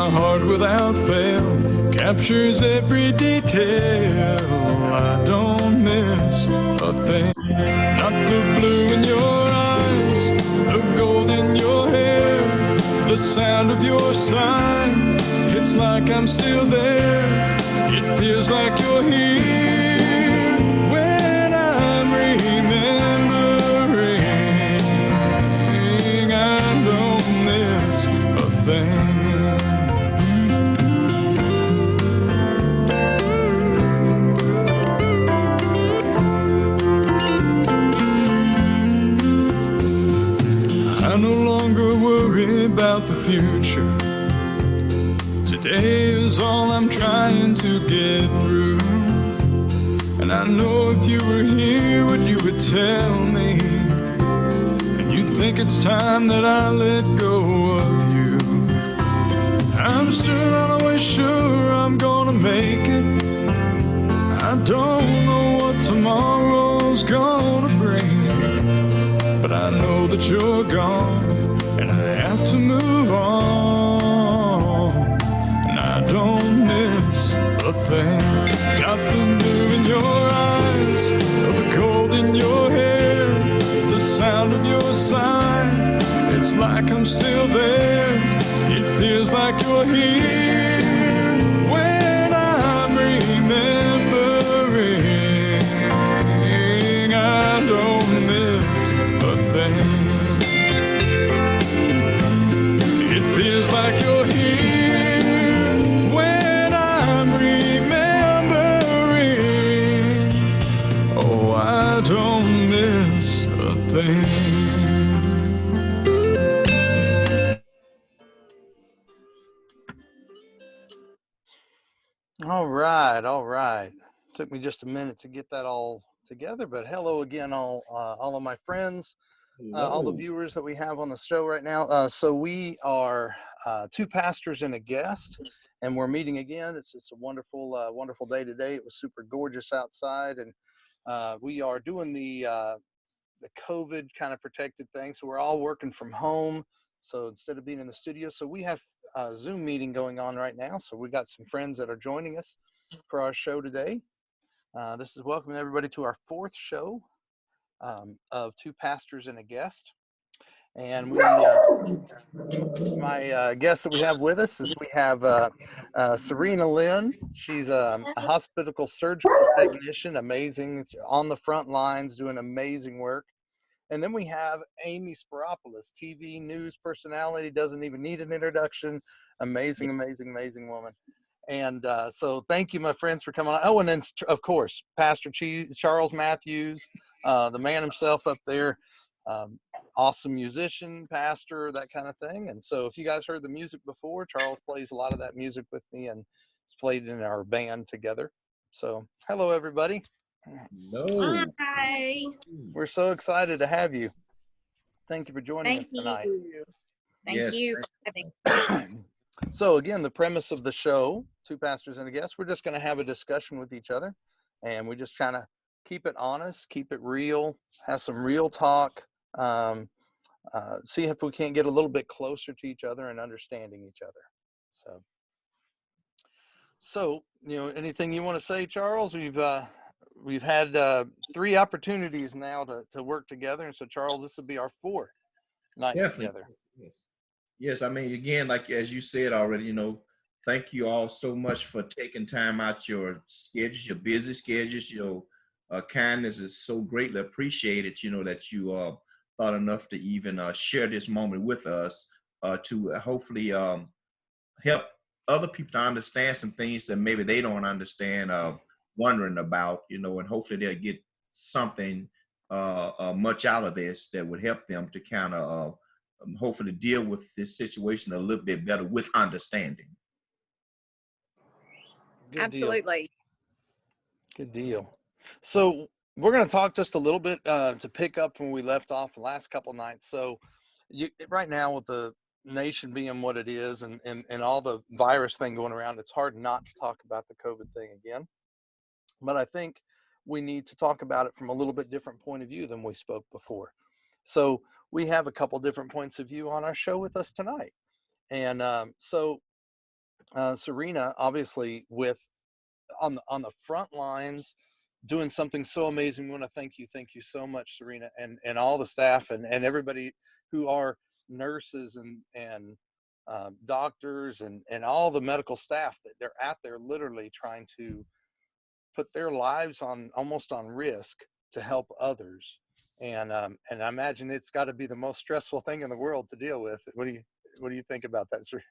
my heart without fail, captures every detail. I don't miss a thing. Not the blue in your eyes, the gold in your hair, the sound of your sigh. It's like I'm still there. It feels like you're here when I'm remembering. I don't miss a thing. I no longer worry about the future. Today is all I'm trying to get through. And I know if you were here, what you would tell me. And you'd think it's time that I let go of you. I'm still not always sure I'm gonna make it. I don't know what tomorrow's gonna bring, but I know that you're gone, and I have to move on. And I don't miss a thing. Not the blue in your eyes, or the cold in your hair, the sound of your sigh. It's like I'm still there. It feels like you're here when I'm remembering. I don't miss a thing. It feels like you're here when I'm remembering. Oh, I don't miss a thing. All right, all right. Took me just a minute to get that all together, but hello again, all of my friends, all the viewers that we have on the show right now. So we are two pastors and a guest, and we're meeting again. It's a wonderful, wonderful day today. It was super gorgeous outside, and we are doing the COVID kind of protected thing. So we're all working from home. So instead of being in the studio, so we have a Zoom meeting going on right now. So we got some friends that are joining us for our show today. This is welcoming everybody to our fourth show of two pastors and a guest. And we, my guest that we have with us is we have Serena Lynn. She's a hospital surgical technician, amazing. It's on the front lines, doing amazing work. And then we have Amy Speropolos, TV news personality, doesn't even need an introduction. Amazing, amazing, amazing woman. And so thank you, my friends, for coming on. Oh, and then, of course, Pastor Charles Matthews, the man himself up there, awesome musician, pastor, that kind of thing. And so if you guys heard the music before, Charles plays a lot of that music with me and it's played in our band together. So hello, everybody. Hello. Hi. We're so excited to have you. Thank you for joining us tonight. Thank you for having. So again, the premise of the show, two pastors and a guest, we're just going to have a discussion with each other, and we just trying to keep it honest, keep it real, have some real talk, see if we can't get a little bit closer to each other and understanding each other. So you know, anything you want to say, Charles? We've had 3 opportunities now to work together, and so Charles, this will be our 4th night together. Yes, I mean, again, like as you said already, you know, thank you all so much for taking time out your schedules, your busy schedules. Your kindness is so greatly appreciated, you know, that you thought enough to even share this moment with us to hopefully help other people to understand some things that maybe they don't understand, wondering about, you know, and hopefully they'll get something much out of this that would help them to kind of hopefully deal with this situation a little bit better with understanding. Good Absolutely. Deal. Good deal. So we're going to talk just a little bit to pick up when we left off the last couple of nights. So right now with the nation being what it is and all the virus thing going around, it's hard not to talk about the COVID thing again. But I think we need to talk about it from a little bit different point of view than we spoke before. So we have a couple different points of view on our show with us tonight. And so Serena, obviously, with on the front lines, doing something so amazing. We want to thank you. Thank you so much, Serena, and all the staff and everybody who are nurses and doctors and all the medical staff that they're out there literally trying to put their lives on almost on risk to help others. And I imagine it's got to be the most stressful thing in the world to deal with. What do you think about that, Serena?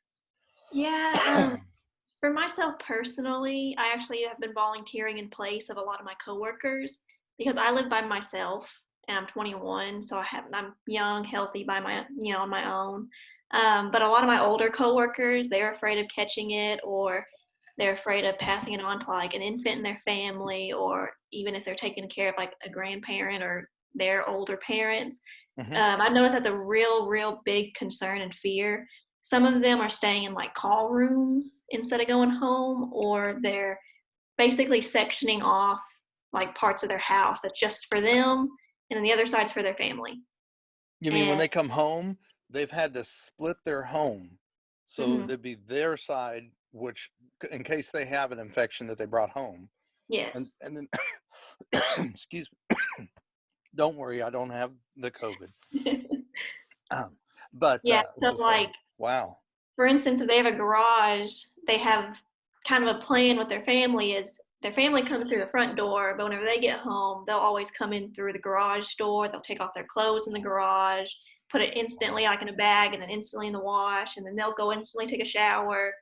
Yeah, for myself personally, I actually have been volunteering in place of a lot of my coworkers because I live by myself and I'm 21, so I'm young, healthy by on my own. But a lot of my older coworkers, they're afraid of catching it, or they're afraid of passing it on to like an infant in their family, or even if they're taking care of like a grandparent or their older parents. I've noticed that's a real big concern and fear. Some of them are staying in like call rooms instead of going home, or they're basically sectioning off like parts of their house that's just for them, and then the other side's for their family. You mean when they come home, they've had to split their home, so there'd be their side, which in case they have an infection that they brought home. Yes. And then, excuse me, don't worry, I don't have the COVID. But yeah, so like, wow. For instance, if they have a garage, they have kind of a plan with their family is their family comes through the front door, but whenever they get home, they'll always come in through the garage door. They'll take off their clothes in the garage, put it instantly like in a bag, and then instantly in the wash, and then they'll go instantly take a shower.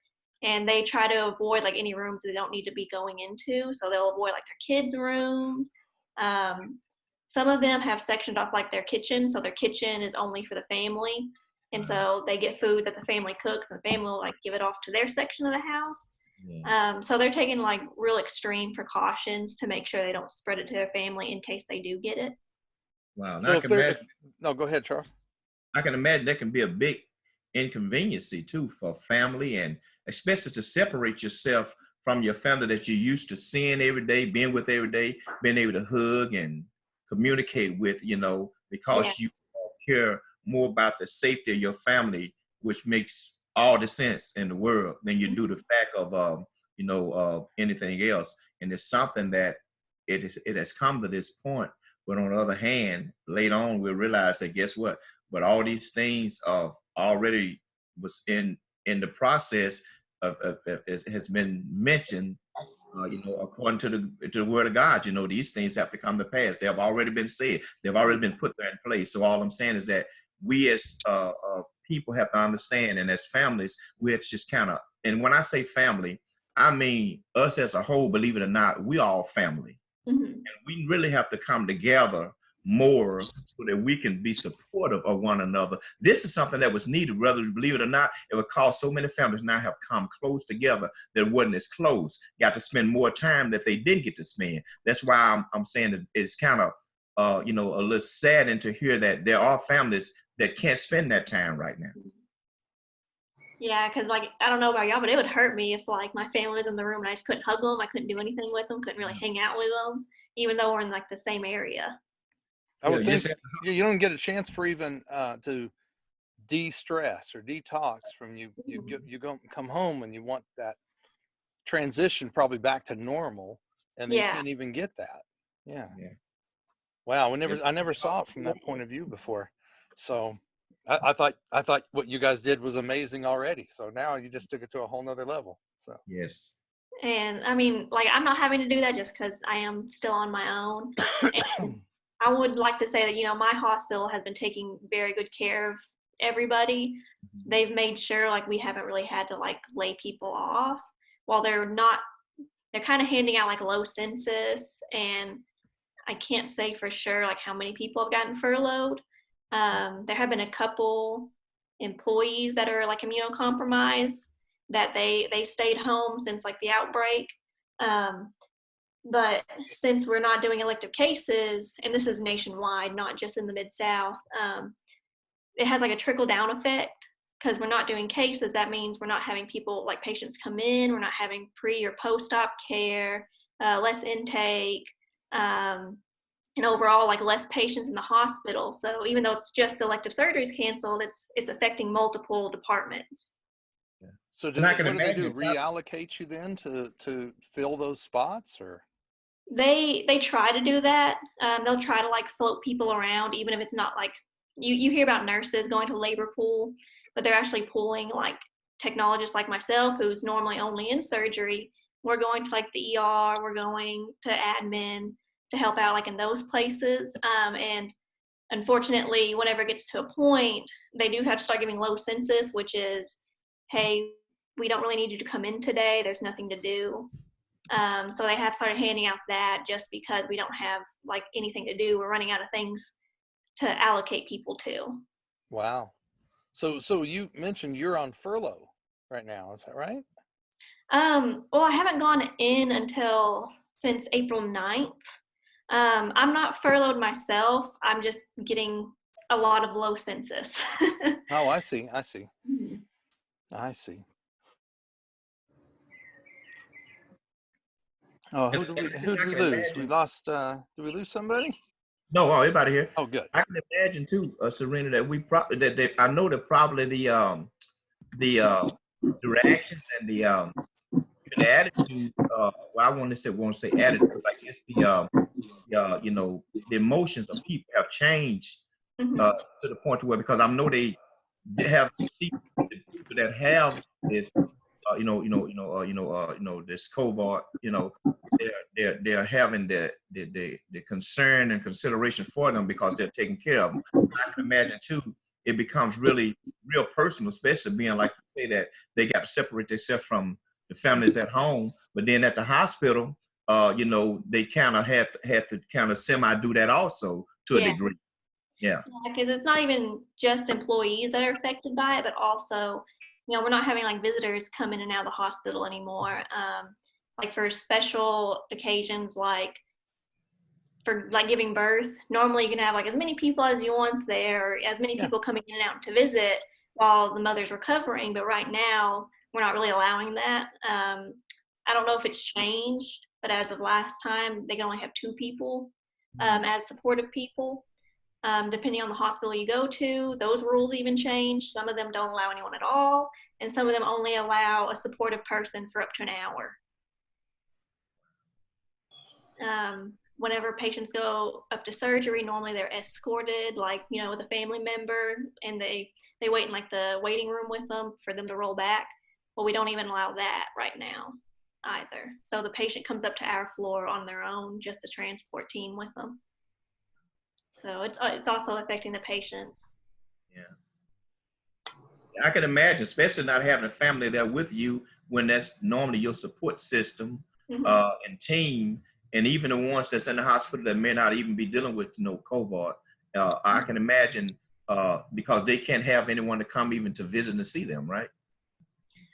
And they try to avoid like any rooms they don't need to be going into. So they'll avoid like their kids' rooms. Some of them have sectioned off like their kitchen. So their kitchen is only for the family. And so they get food that the family cooks, and the family will like give it off to their section of the house. Yeah. So they're taking like real extreme precautions to make sure they don't spread it to their family in case they do get it. Wow. So no, go ahead, Charles. I can imagine that can be a big inconvenience too for family, and especially to separate yourself from your family that you're used to seeing every day, being with every day, being able to hug and communicate with, because you care more about the safety of your family, which makes all the sense in the world than you do the fact of anything else. And it's something that it has come to this point. But on the other hand, later on we'll realize that guess what? But all these things already was in the process of has been mentioned. According to the word of God, these things have to come to pass. They have already been said. They've already been put there in place. So all I'm saying is that we as people have to understand, and as families, we have to just kind of, and when I say family, I mean us as a whole, believe it or not, we all family. And we really have to come together more so that we can be supportive of one another. This is something that was needed, whether you believe it or not. It would cause so many families now have come close together that wasn't as close, got to spend more time that they didn't get to spend. That's why I'm saying that it's kind of a little saddening to hear that there are families that can't spend that time right now. Yeah, because like, I don't know about y'all, but it would hurt me if like my family was in the room and I just couldn't hug them. I couldn't do anything with them, couldn't really hang out with them, even though we're in like the same area. I would think you don't get a chance for even to de-stress or detox from you go come home and you want that transition probably back to normal, and you can't even get that. Yeah. Wow, I never saw it from that point of view before. So I thought what you guys did was amazing already. So now you just took it to a whole nother level. So yes. And I mean, like, I'm not having to do that just because I am still on my own. And I would like to say that, my hospital has been taking very good care of everybody. They've made sure like we haven't really had to like lay people off, while they're kind of handing out like low census, and I can't say for sure like how many people have gotten furloughed. There have been a couple employees that are like immunocompromised that they stayed home since like the outbreak. But since we're not doing elective cases, and this is nationwide, not just in the Mid-South, it has like a trickle down effect. Because we're not doing cases, that means we're not having people like patients come in, we're not having pre or post-op care, less intake, and overall like less patients in the hospital. So even though it's just elective surgeries canceled, it's affecting multiple departments. So And I can what do they do? imagine. Reallocate you then to fill those spots, or? They try to do that. They'll try to like float people around, even if it's not like you hear about nurses going to labor pool, but they're actually pulling like technologists like myself, who's normally only in surgery. We're going to like the ER, we're going to admin to help out like in those places. And unfortunately, whenever it gets to a point, they do have to start giving low census, which is, hey, we don't really need you to come in today. There's nothing to do. So they have started handing out that just because we don't have like anything to do. We're running out of things to allocate people to. Wow. So you mentioned you're on furlough right now. Is that right? Well, I haven't gone in until since April 9th. I'm not furloughed myself. I'm just getting a lot of low census. Oh, I see. I see. Mhm. I see. Oh, who did I we can lose? We imagine. lost, did we lose somebody? No, everybody here. Oh, good. I can imagine too, Serena, that we probably that I know that probably the reactions and the attitude. Well, I won't say attitude. Like it's you know, the emotions of people have changed Mhm. to the point to where, because I know they have see the people that have this this COVID, they're having the concern and consideration for them because they're taking care of them. I can imagine too, it becomes really real personal, especially being like you say that they got to separate themselves from the families at home, but then at the hospital, they kind of have to kind of semi do that also to a Yeah. degree. Yeah. Because it's not even just employees that are affected by it, but also, we're not having like visitors come in and out of the hospital anymore. Like for special occasions, like for like giving birth, normally you can have like as many people as you want there, or as many Yeah. people coming in and out to visit while the mother's recovering. But right now, we're not really allowing that. I don't know if it's changed, but as of last time, they can only have 2 people as supportive people. Depending on the hospital you go to, those rules even change. Some of them don't allow anyone at all, and some of them only allow a supportive person for up to an hour. Whenever patients go up to surgery, normally they're escorted, like, with a family member, and they wait in like the waiting room with them for them to roll back. Well, we don't even allow that right now either. So the patient comes up to our floor on their own, just the transport team with them. So it's also affecting the patients. Yeah. I can imagine, especially not having a family there with you when that's normally your support system and team, and even the ones that's in the hospital that may not even be dealing with COVID. I can imagine because they can't have anyone to come even to visit and to see them, right?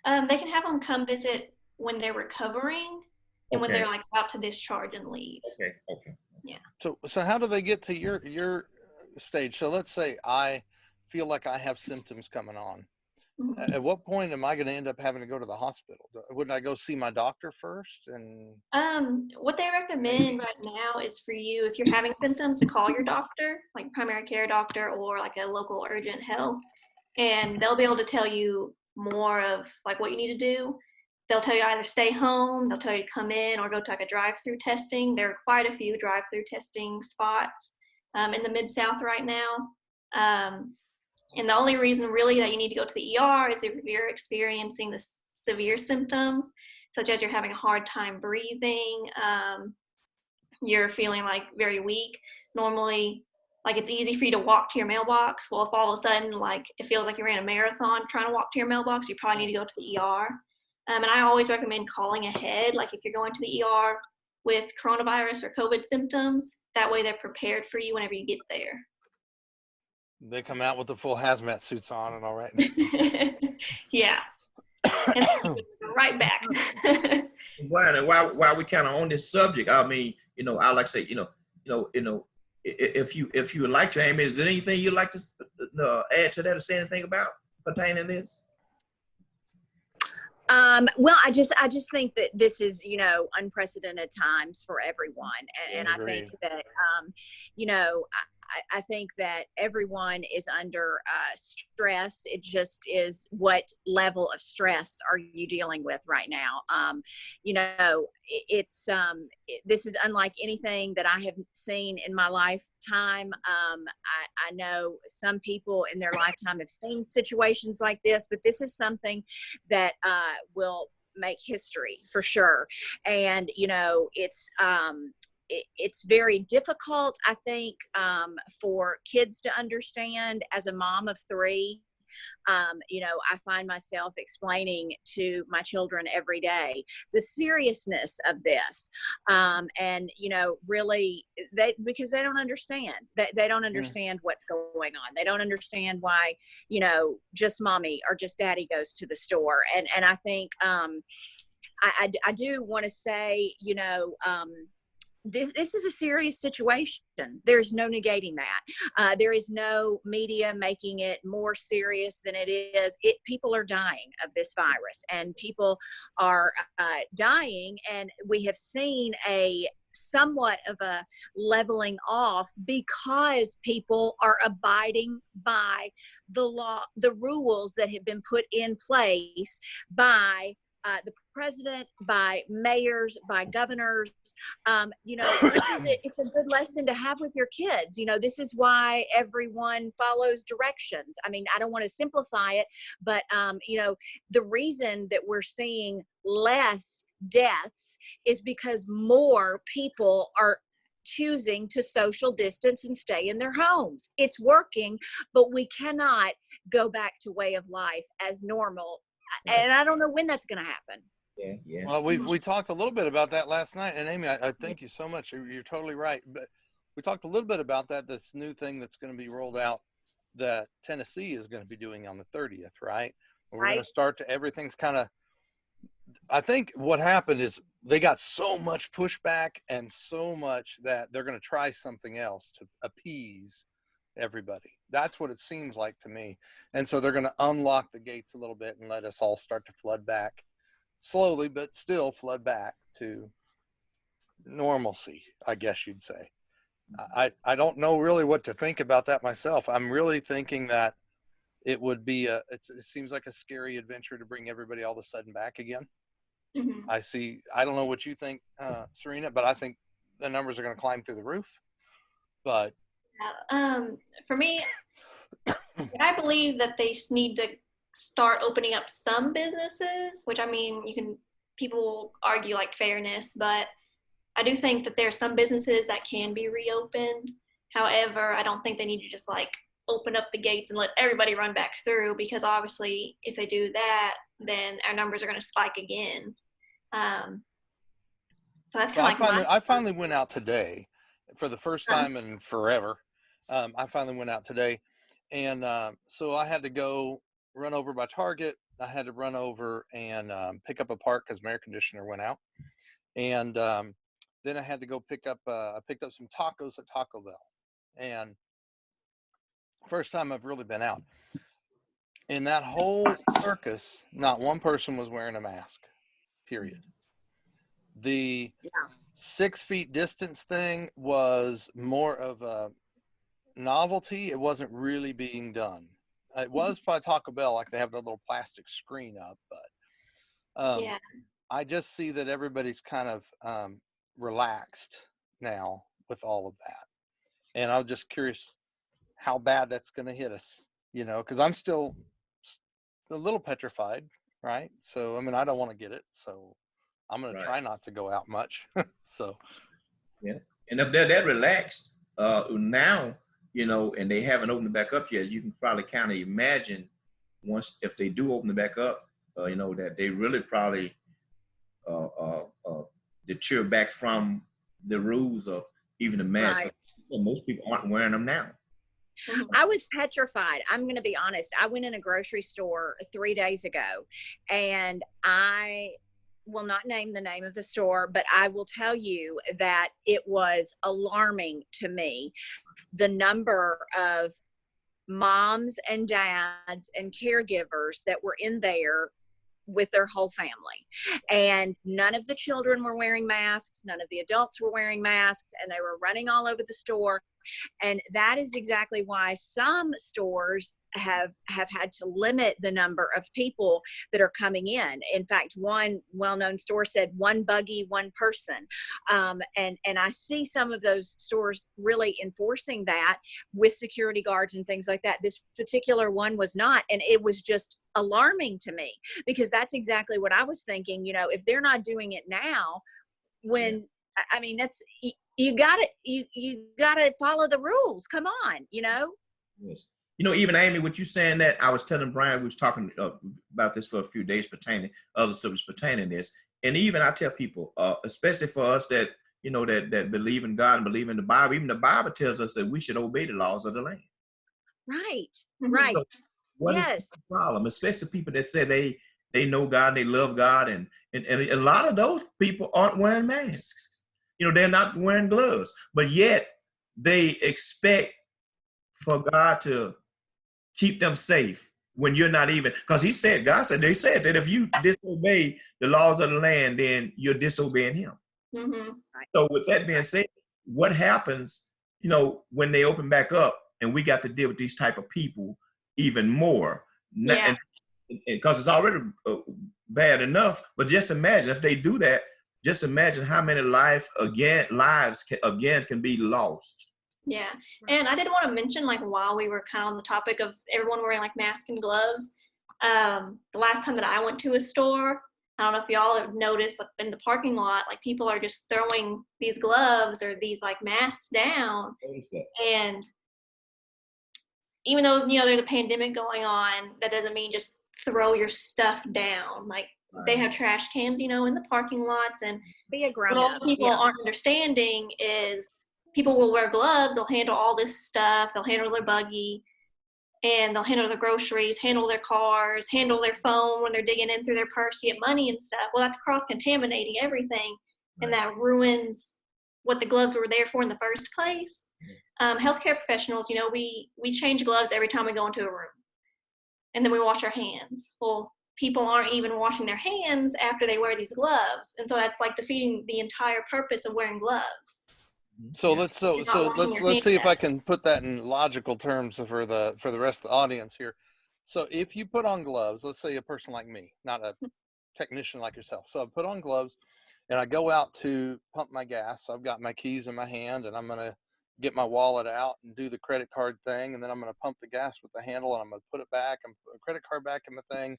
They can have them come visit when they're recovering and when Okay. they're like about to discharge and leave. Okay. Yeah. So how do they get to your stage? So let's say I feel like I have symptoms coming on. Mhm. At what point am I going to end up having to go to the hospital? Wouldn't I go see my doctor first? And What they recommend right now is for you, if you're having symptoms, to call your doctor, like primary care doctor or like a local urgent health, and they'll be able to tell you more of like what you need to do. They'll tell you either stay home, they'll tell you to come in, or go to like a drive-through testing. There are quite a few drive-through testing spots in the Mid-South right now. And the only reason really that you need to go to the ER is if you're experiencing the severe symptoms, such as you're having a hard time breathing, you're feeling like very weak. Normally, like it's easy for you to walk to your mailbox. Well, if all of a sudden, like it feels like you ran a marathon trying to walk to your mailbox, you probably need to go to the ER. And I always recommend calling ahead. Like if you're going to the ER with coronavirus or COVID symptoms, that way they're prepared for you whenever you get there. they come out with the full hazmat suits on and all right. Yeah. And right back. Brian, and while we kind of on this subject, I mean, I like to say, if you would like to, Amy, is there anything you'd like to add to that or say anything about pertaining to this? Well, I just think that this is, unprecedented times for everyone. And I think that, I think that everyone is under stress. It just is, what level of stress are you dealing with right now? You know, this is unlike anything that I have seen in my lifetime. I know some people in their lifetime have seen situations like this, but this is something that will make history for sure. And, you know, it's very difficult, I think, for kids to understand. As a mom of 3, you know, I find myself explaining to my children every day the seriousness of this. And, you know, really, because they don't understand. They don't understand what's going on. They don't understand why, you know, just mommy or just daddy goes to the store. And I think I do want to say, you know, this is a serious situation. There's no negating that. There is no media making it more serious than it is. People are dying of this virus, and people are dying, and we have seen a somewhat of a leveling off because people are abiding by the law, the rules that have been put in place by the president, by mayors, by governors. You know, it's a good lesson to have with your kids. You know, this is why everyone follows directions. I mean, I don't want to simplify it, but, you know, the reason that we're seeing less deaths is because more people are choosing to social distance and stay in their homes. It's working, but we cannot go back to way of life as normal. And I don't know when that's going to happen. Yeah. Well, we talked a little bit about that last night, and Amy, I thank you so much. You're totally right. But we talked a little bit about that, this new thing that's going to be rolled out that Tennessee is going to be doing on the 30th, right? We're going to start to, everything's kind of, I think what happened is they got so much pushback and so much that they're going to try something else to appease everybody. That's what it seems like to me. And so they're going to unlock the gates a little bit and let us all start to flood back slowly, but still flood back to normalcy, I guess you'd say. I don't know really what to think about that myself. I'm really thinking that it would be it seems like a scary adventure to bring everybody all of a sudden back again. Mm-hmm. I don't know what you think, Serena, but I think the numbers are going to climb through the roof. But for me, I believe that they need to start opening up some businesses, which, I mean, people argue like fairness, but I do think that there's some businesses that can be reopened. However, I don't think they need to just like open up the gates and let everybody run back through, because obviously if they do that, then our numbers are going to spike again. So that's kind of like I finally went out today for the first time in forever. I finally went out today, and so I had to go run over by Target. I had to run over and pick up a part because my air conditioner went out, and then I had to go pick up. I picked up some tacos at Taco Bell, and first time I've really been out. In that whole circus, not one person was wearing a mask. Period. The 6 feet distance thing was more of a novelty. It wasn't really being done. It was by Taco Bell, like they have the little plastic screen up, but I just see that everybody's kind of relaxed now with all of that. And I'm just curious how bad that's going to hit us, you know, because I'm still a little petrified, right? So, I mean, I don't want to get it, so I'm going to try not to go out much. So, yeah. And if they're that relaxed now, you know, and they haven't opened it back up yet, you can probably kind of imagine if they do open it back up, you know, that they really probably deter back from the rules of even the mask. Right. Most people aren't wearing them now. I was petrified. I'm going to be honest. I went in a grocery store 3 days ago, and I will not name the name of the store, but I will tell you that it was alarming to me, the number of moms and dads and caregivers that were in there with their whole family. And none of the children were wearing masks. None of the adults were wearing masks, and they were running all over the store. And that is exactly why some stores have had to limit the number of people that are coming in. In fact, one well-known store said 1 buggy, 1 person. And I see some of those stores really enforcing that with security guards and things like that. This particular one was not, and it was just alarming to me, because that's exactly what I was thinking. You know, if they're not doing it now, when I mean, that's you gotta follow the rules. Come on, you know. Yes. You know, even Amy, what you saying that, I was telling Brian, we was talking about this for a few days pertaining, other subjects pertaining this. And even I tell people, especially for us that, you know, that believe in God and believe in the Bible, even the Bible tells us that we should obey the laws of the land. Right, right. So what is the problem? Especially people that say they know God, they love God, and a lot of those people aren't wearing masks. You know, they're not wearing gloves, but yet they expect for God to keep them safe when you're not even, because they said that if you disobey the laws of the land, then you're disobeying him. Mm-hmm. So with that being said, what happens, you know, when they open back up and we got to deal with these type of people even more? Yeah. Because it's already bad enough, but just imagine if they do that, just imagine how many lives can be lost. Yeah. And I did want to mention, like, while we were kind of on the topic of everyone wearing like masks and gloves, the last time that I went to a store, I don't know if y'all have noticed, like, in the parking lot, like, people are just throwing these gloves or these like masks down. And even though, you know, there's a pandemic going on, that doesn't mean just throw your stuff down. Like, they have trash cans, you know, in the parking lots. And Be a grown what up. all people aren't understanding is people will wear gloves, they'll handle all this stuff, they'll handle their buggy, and they'll handle their groceries, handle their cars, handle their phone when they're digging in through their purse to get money and stuff. Well, that's cross-contaminating everything, and that ruins what the gloves were there for in the first place. Healthcare professionals, you know, we change gloves every time we go into a room, and then we wash our hands. Well, people aren't even washing their hands after they wear these gloves, and so that's like defeating the entire purpose of wearing gloves. So let's see if I can put that in logical terms for the rest of the audience here. So if you put on gloves, let's say a person like me, not a technician like yourself. So I put on gloves and I go out to pump my gas. So I've got my keys in my hand and I'm going to get my wallet out and do the credit card thing. And then I'm going to pump the gas with the handle and I'm going to put it back and put a credit card back in the thing,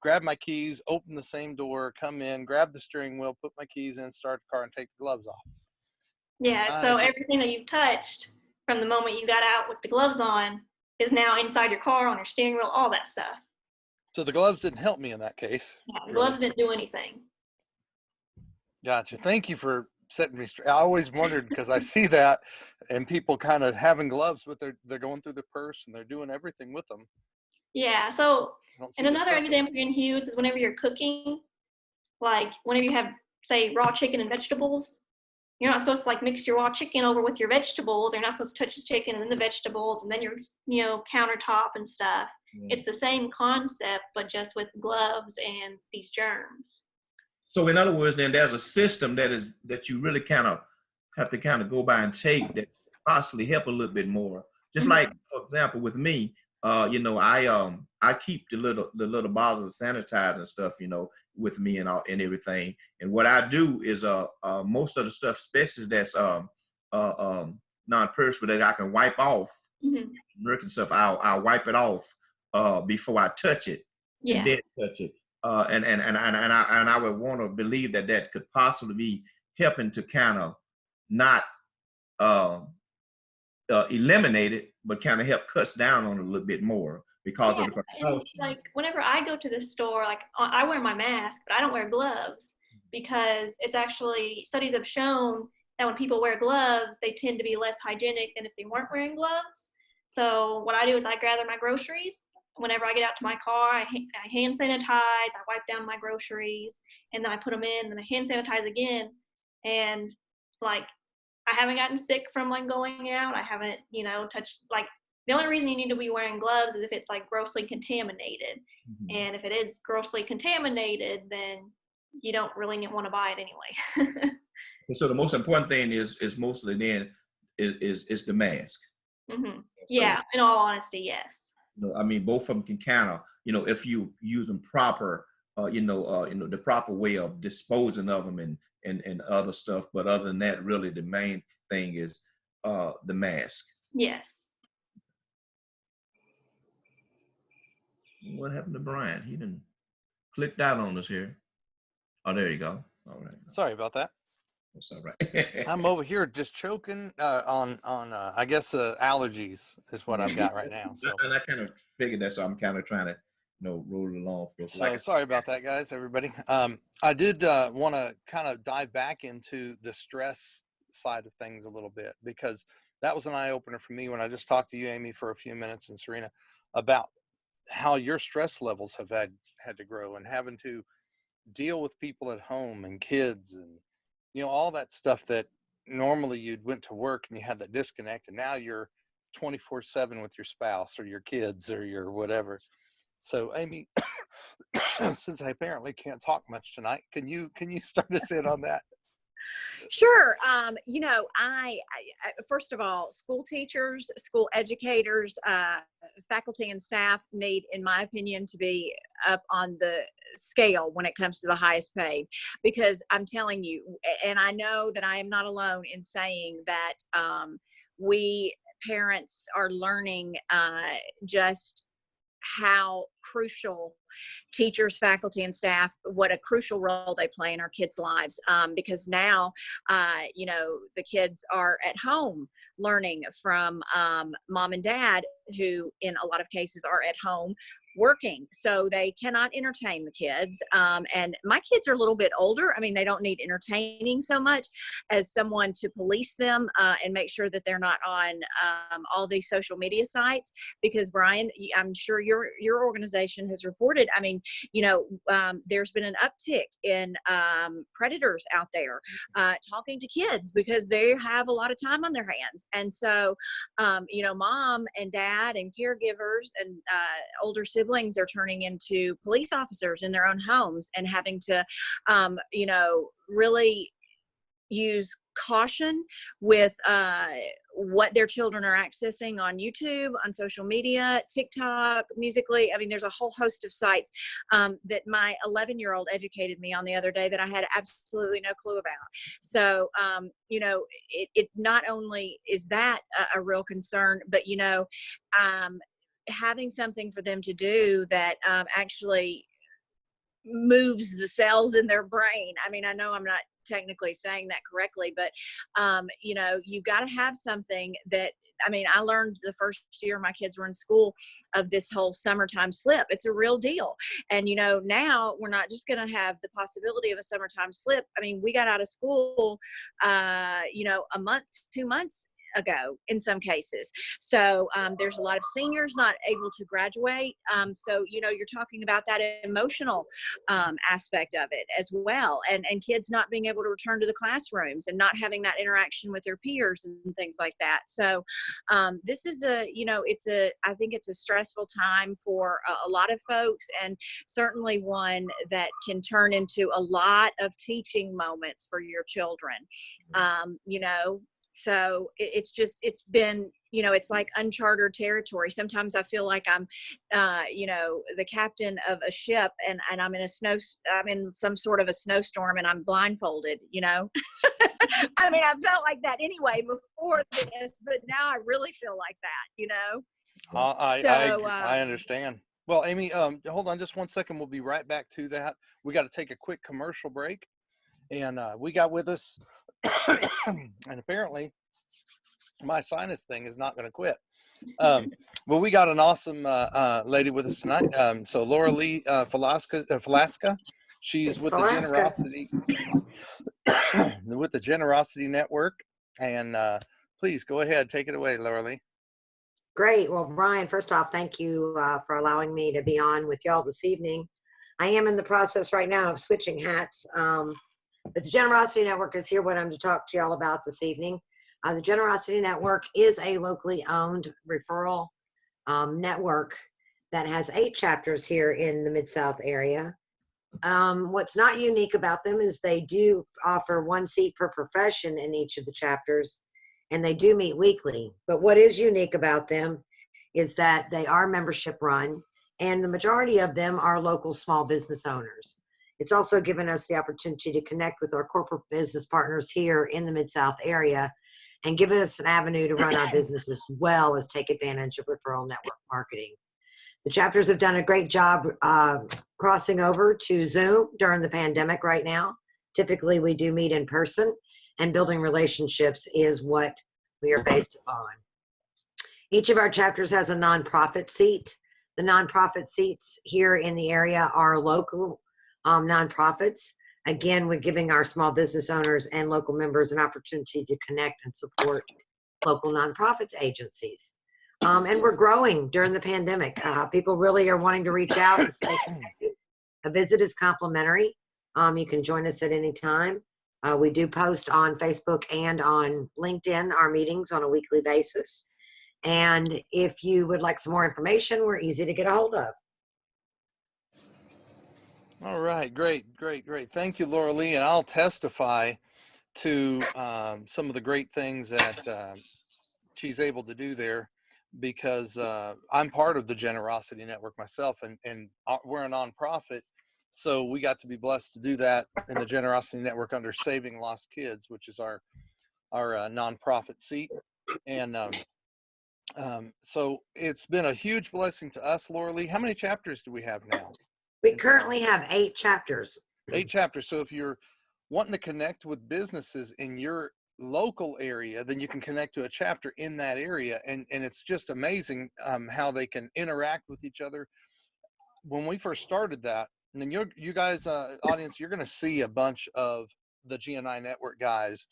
grab my keys, open the same door, come in, grab the steering wheel, put my keys in, start the car and take the gloves off. Yeah, so everything that you've touched from the moment you got out with the gloves on is now inside your car, on your steering wheel, all that stuff. So the gloves didn't help me in that case. Yeah, the gloves didn't do anything. Gotcha. Thank you for setting me straight. I always wondered because I see that and people kind of having gloves, but they're going through the purse and they're doing everything with them. Yeah, so, and another example you can use is whenever you're cooking, like whenever you have, say, raw chicken and vegetables, you're not supposed to like mix your raw chicken over with your vegetables. You're not supposed to touch the chicken and then the vegetables and then your, you know, countertop and stuff. It's the same concept, but just with gloves and these germs. So in other words, then there's a system that you really kind of have to kind of go by and take that possibly help a little bit more. Just like, for example, with me, you know, I keep the little bottles of sanitizer and stuff, you know, with me and everything. And what I do is most of the stuff, especially that's non-perishable that I can wipe off, American stuff, I'll wipe it off before I touch it, and then touch it. And I would want to believe that could possibly be helping to kind of not eliminate it, but kind of help cuts down on it a little bit more because of the precautions. Like whenever I go to the store, like I wear my mask, but I don't wear gloves because it's actually, studies have shown that when people wear gloves, they tend to be less hygienic than if they weren't wearing gloves. So what I do is I gather my groceries. Whenever I get out to my car, I hand sanitize, I wipe down my groceries, and then I put them in, and I hand sanitize again. And like, I haven't gotten sick from like going out. I haven't, you know, touched, like, the only reason you need to be wearing gloves is if it's like grossly contaminated. And if it is grossly contaminated, then you don't really want to buy it anyway. And so the most important thing is mostly then is the mask. Mm-hmm. So, Yeah, in all honesty, yes. I mean, both of them can kind of, if you use them proper, the proper way of disposing of them and other stuff. But other than that, really the main thing is the mask. Yes. What happened to Brian? He didn't clicked out on us here. Oh, there you go. All right. Sorry about that. That's all right. I'm over here just choking on I guess allergies is what I've got right now. So And I kind of figured that, so I'm kind of trying to, roll it along for us. So sorry about that, guys, everybody. I did want to kind of dive back into the stress side of things a little bit, because that was an eye-opener for me when I just talked to you, Amy, for a few minutes, and Serena, about how your stress levels have had to grow, and having to deal with people at home and kids and, all that stuff that normally you'd went to work and you had that disconnect, and now you're 24/7 with your spouse or your kids or your whatever. So Amy, since I apparently can't talk much tonight, can you start us in on that? Sure. I first of all, school teachers, school educators, faculty and staff need, in my opinion, to be up on the scale when it comes to the highest paid, because I'm telling you, and I know that I am not alone in saying that we parents are learning just how crucial teachers, faculty, and staff, what a crucial role they play in our kids' lives. Because now, the kids are at home learning from mom and dad, who in a lot of cases are at home working, so they cannot entertain the kids. And my kids are a little bit older. I mean, they don't need entertaining so much as someone to police them and make sure that they're not on all these social media sites. Because Brian, I'm sure your organization has reported, I mean, there's been an uptick in predators out there talking to kids because they have a lot of time on their hands. And so, mom and dad and caregivers and older siblings are turning into police officers in their own homes and having to, really use caution with what their children are accessing on YouTube, on social media, TikTok, Musically. I mean, there's a whole host of sites that my 11-year-old educated me on the other day that I had absolutely no clue about. So, it not only is that a real concern, but, having something for them to do that actually moves the cells in their brain. I mean, I know I'm not technically saying that correctly, but you got to have something that, I mean, I learned the first year my kids were in school of this whole summertime slip. It's a real deal. And, now we're not just going to have the possibility of a summertime slip. I mean, we got out of school, a month, 2 months ago in some cases. So there's a lot of seniors not able to graduate. So, you're talking about that emotional aspect of it as well. And kids not being able to return to the classrooms and not having that interaction with their peers and things like that. So this is I think it's a stressful time for a lot of folks, and certainly one that can turn into a lot of teaching moments for your children. So it's been, it's like uncharted territory. Sometimes I feel like I'm, the captain of a ship and I'm in some sort of a snowstorm and I'm blindfolded, I mean, I felt like that anyway before this, but now I really feel like that, I understand. Well, Amy, hold on just 1 second. We'll be right back to that. We got to take a quick commercial break. And we got with us, and apparently my sinus thing is not going to quit. Well, we got an awesome lady with us tonight. So Laura Lee Falasca, she's with the Generosity with the Generosity Network. And please go ahead, take it away, Laura Lee. Great. Well, Brian, first off, thank you for allowing me to be on with y'all this evening. I am in the process right now of switching hats. But the Generosity Network is here, what I'm to talk to y'all about this evening. The Generosity Network is a locally owned referral network that has 8 chapters here in the Mid-South area. What's not unique about them is they do offer 1 seat per profession in each of the chapters. and they do meet weekly. But what is unique about them is that they are membership run, and the majority of them are local small business owners. It's also given us the opportunity to connect with our corporate business partners here in the Mid-South area and give us an avenue to run our business as well as take advantage of referral network marketing. The chapters have done a great job crossing over to Zoom during the pandemic right now. Typically, we do meet in person, and building relationships is what we are based upon. Each of our chapters has a nonprofit seat. The nonprofit seats here in the area are local nonprofits. Again, we're giving our small business owners and local members an opportunity to connect and support local nonprofits agencies. And we're growing during the pandemic. People really are wanting to reach out and stay connected. A visit is complimentary. You can join us at any time. We do post on Facebook and on LinkedIn our meetings on a weekly basis. And if you would like some more information, we're easy to get a hold of. All right, great. Thank you, Laura Lee, and I'll testify to some of the great things that she's able to do there, because I'm part of the Generosity Network myself, and we're a nonprofit, so we got to be blessed to do that in the Generosity Network under Saving Lost Kids, which is our nonprofit seat. And so it's been a huge blessing to us, Laura Lee. How many chapters do we have now? We currently have 8 chapters. 8 chapters. So if you're wanting to connect with businesses in your local area, then you can connect to a chapter in that area. And it's just amazing how they can interact with each other. When we first started that, and then you guys, audience, you're going to see a bunch of the GNI Network guys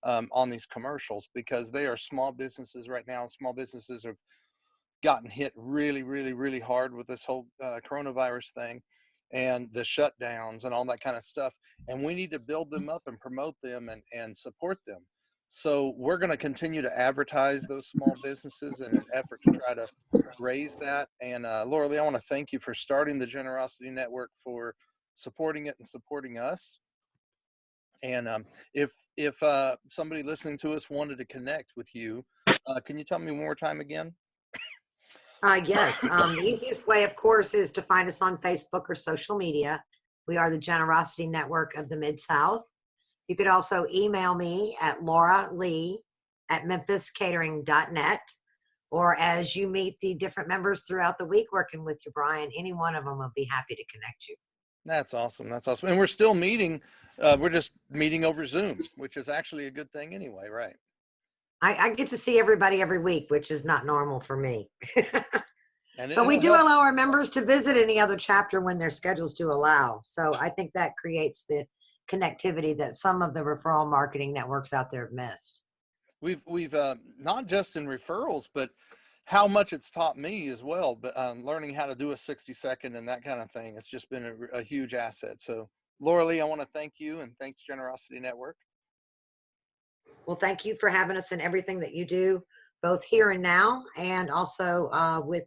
on these commercials, because they are small businesses right now. Small businesses have gotten hit really hard with this whole coronavirus thing and the shutdowns and all that kind of stuff. And we need to build them up and promote them and support them. So we're going to continue to advertise those small businesses in an effort to try to raise that. And Laura Lee, I want to thank you for starting the Generosity Network, for supporting it and supporting us. And if somebody listening to us wanted to connect with you, can you tell me one more time again? Yes. The easiest way, of course, is to find us on Facebook or social media. We are the Generosity Network of the Mid-South. You could also email me at lauralee@memphiscatering.net. Or as you meet the different members throughout the week working with you, Brian, any one of them will be happy to connect you. That's awesome. And we're still meeting. We're just meeting over Zoom, which is actually a good thing anyway, right? I get to see everybody every week, which is not normal for me. But we do help. allow our members to visit any other chapter when their schedules do allow. So I think that creates the connectivity that some of the referral marketing networks out there have missed. We've not just in referrals, but how much it's taught me as well. But learning how to do a 60-second and that kind of thing, it's just been a huge asset. So Laura Lee, I want to thank you, and thanks Generosity Network. Well, thank you for having us in everything that you do, both here and now, and also with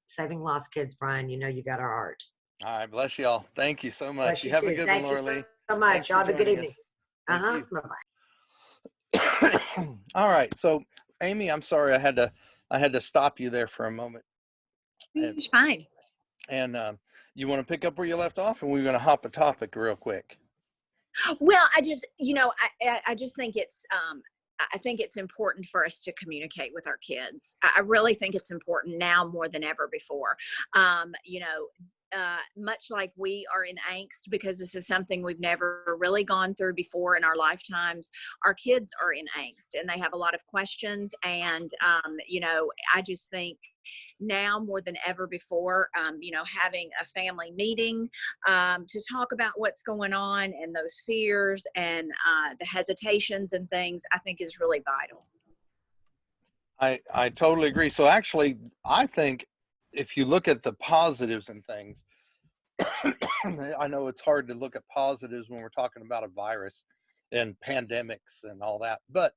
Saving Lost Kids, Brian. You know you got our heart. All right, bless y'all. Thank you so much. Bless You have too. a good Thank one, Laura you Lee. so much. Y'all have a good evening. Thank you. Bye-bye. All right, so Amy, I'm sorry I had to stop you there for a moment. It's fine. And you want to pick up where you left off, and we're going to hop a topic real quick. Well, I just, I just think I think it's important for us to communicate with our kids. I really think it's important now more than ever before. Much like we are in angst because this is something we've never really gone through before in our lifetimes, our kids are in angst and they have a lot of questions. And, I just think now more than ever before, having a family meeting to talk about what's going on and those fears and the hesitations and things, I think is really vital. I totally agree. So actually, I think if you look at the positives and things, I know it's hard to look at positives when we're talking about a virus and pandemics and all that, but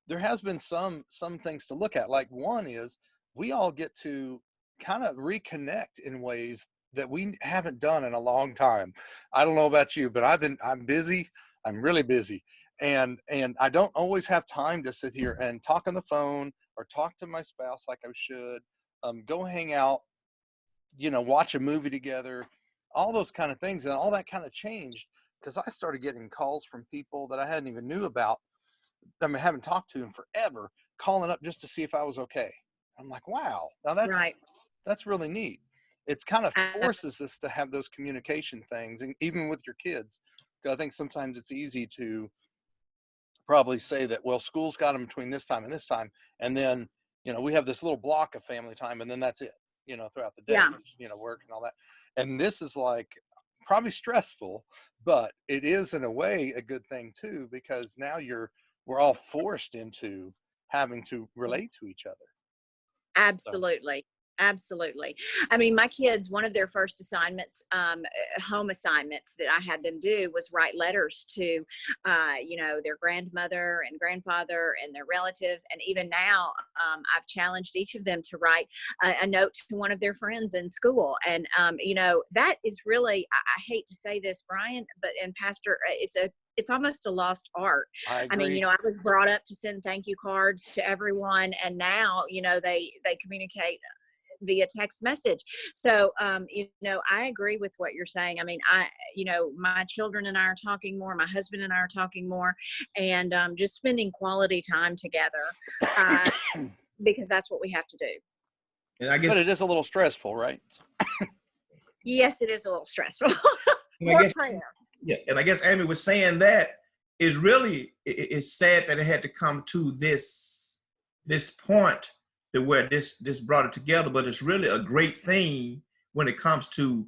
there has been some things to look at. Like one is we all get to kind of reconnect in ways that we haven't done in a long time. I don't know about you, but I'm busy. I'm really busy. and I don't always have time to sit here and talk on the phone or talk to my spouse like I should. Go hang out, watch a movie together, all those kind of things. And all that kind of changed because I started getting calls from people that I hadn't even knew about. I mean, I haven't talked to them forever, calling up just to see if I was okay. I'm like, wow, now that's really neat. It's kind of forces us to have those communication things, and even with your kids. I think sometimes it's easy to probably say that, well, school's got them between this time and this time, and then we have this little block of family time, and then that's it. Throughout the day, work and all that. And this is like probably stressful, but it is in a way a good thing too, because now we're all forced into having to relate to each other. Absolutely. Absolutely. I mean, my kids, one of their first assignments, home assignments that I had them do was write letters to, their grandmother and grandfather and their relatives. And even now, I've challenged each of them to write a note to one of their friends in school. And, that is really, I hate to say this, Brian, and Pastor, it's almost a lost art. I mean, I was brought up to send thank you cards to everyone. And now, they communicate via text message. So, I agree with what you're saying. I mean, my children and I are talking more, my husband and I are talking more, and just spending quality time together because that's what we have to do. And I guess, but it is a little stressful, right? Yes, it is a little stressful. And I guess Amy was saying that is really, it's sad that it had to come to this point to where this brought it together, but it's really a great thing when it comes to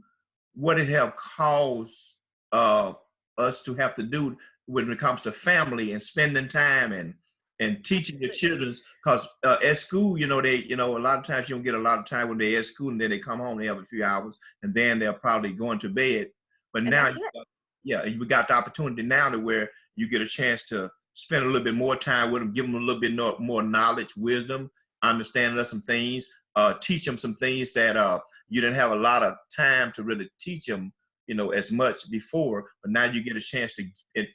what it have caused us to have to do when it comes to family and spending time and teaching your children. Because at school, they, a lot of times you don't get a lot of time when they're at school, and then they come home, they have a few hours, and then they're probably going to bed. But now, we got the opportunity now to where you get a chance to spend a little bit more time with them, give them a little bit more knowledge, wisdom, understanding of some things, teach them some things that you didn't have a lot of time to really teach them, as much before. But now you get a chance to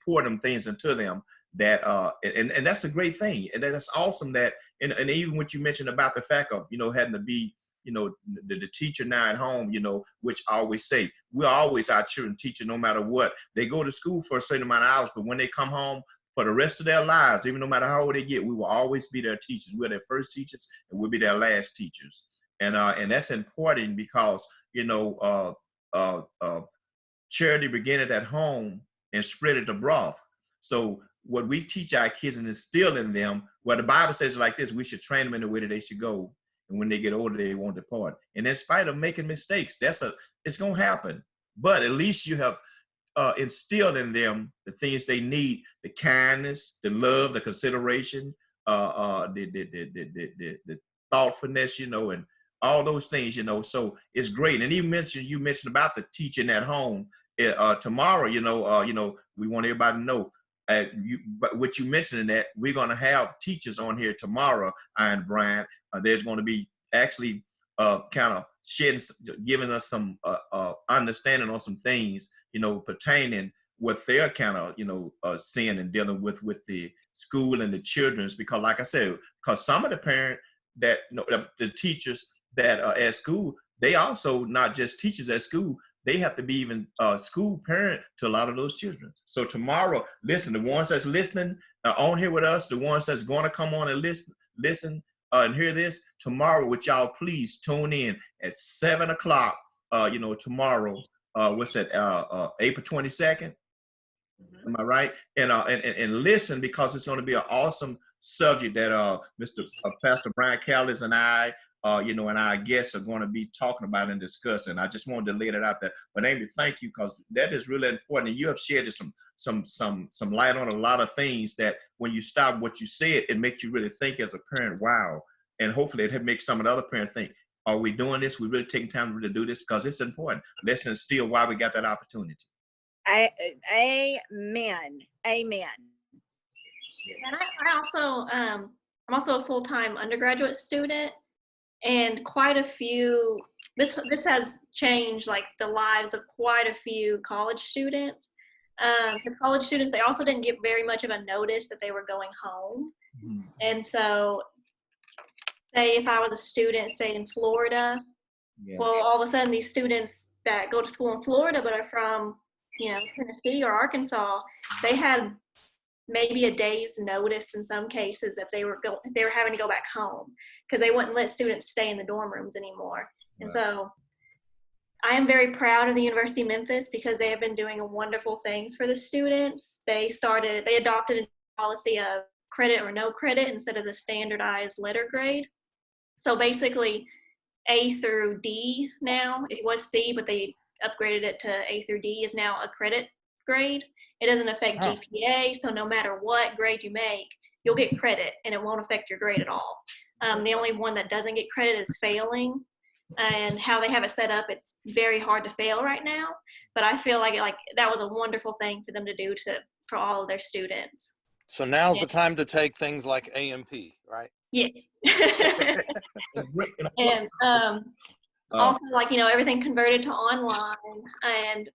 pour them things into them that, and that's a great thing. And that's awesome that, and even what you mentioned about the fact of, having to be, the teacher now at home, which I always say, we're always our children teacher no matter what. They go to school for a certain amount of hours, but when they come home, for the rest of their lives, even no matter how old they get, we will always be their teachers. We're their first teachers, and we'll be their last teachers. And that's important because, charity beginneth at home and spreadeth abroad. So what we teach our kids and instill in them, the Bible says like this, we should train them in the way that they should go. And when they get older, they won't depart. And in spite of making mistakes, it's going to happen. But at least you have instilled in them the things they need: the kindness, the love, the consideration, the thoughtfulness, and all those things, So it's great. And you mentioned about the teaching at home. Tomorrow, we want everybody to know. But what you mentioned, that we're going to have teachers on here tomorrow, and Brian, there's going to be actually kind of giving us some understanding on some things, pertaining what they're kind of, seeing and dealing with the school and the children's. Because like I said, because some of the parents that, the teachers that are at school, they also not just teachers at school, they have to be even school parent to a lot of those children. So tomorrow, listen, the ones that's listening on here with us, the ones that's going to come on and listen and hear this tomorrow, would y'all please tune in at 7 o'clock, tomorrow, what's that, April 22nd? Am I right? And listen, because it's going to be an awesome subject that Pastor Brian Callies and I, and our guests are going to be talking about and discussing. I just wanted to lay that out there. But Amy, thank you, because that is really important. And you have shared some light on a lot of things that when you stop what you said, it makes you really think as a parent, wow. And hopefully it makes some of the other parents think, are we doing this? We really taking time to really do this? Because it's important. Let's instill why we got that opportunity. Amen. Amen. And I'm also a full-time undergraduate student, and quite a few, this has changed like the lives of quite a few college students. because college students, they also didn't get very much of a notice that they were going home. Mhm. And so say if I was a student, say in Florida, Yeah. well, all of a sudden these students that go to school in Florida but are from, Tennessee or Arkansas, they had maybe a day's notice in some cases that they were having to go back home because they wouldn't let students stay in the dorm rooms anymore. And so I am very proud of the University of Memphis because they have been doing wonderful things for the students. They adopted a policy of credit or no credit instead of the standardized letter grade. So basically A through D now, it was C, but they upgraded it to A through D is now a credit grade. It doesn't affect GPA, so no matter what grade you make, you'll get credit and it won't affect your grade at all. The only one that doesn't get credit is failing. And how they have it set up, it's very hard to fail right now. But I feel like that was a wonderful thing for them to do for all of their students. So now's the time to take things like AMP, right? Yes. And also, everything converted to online. And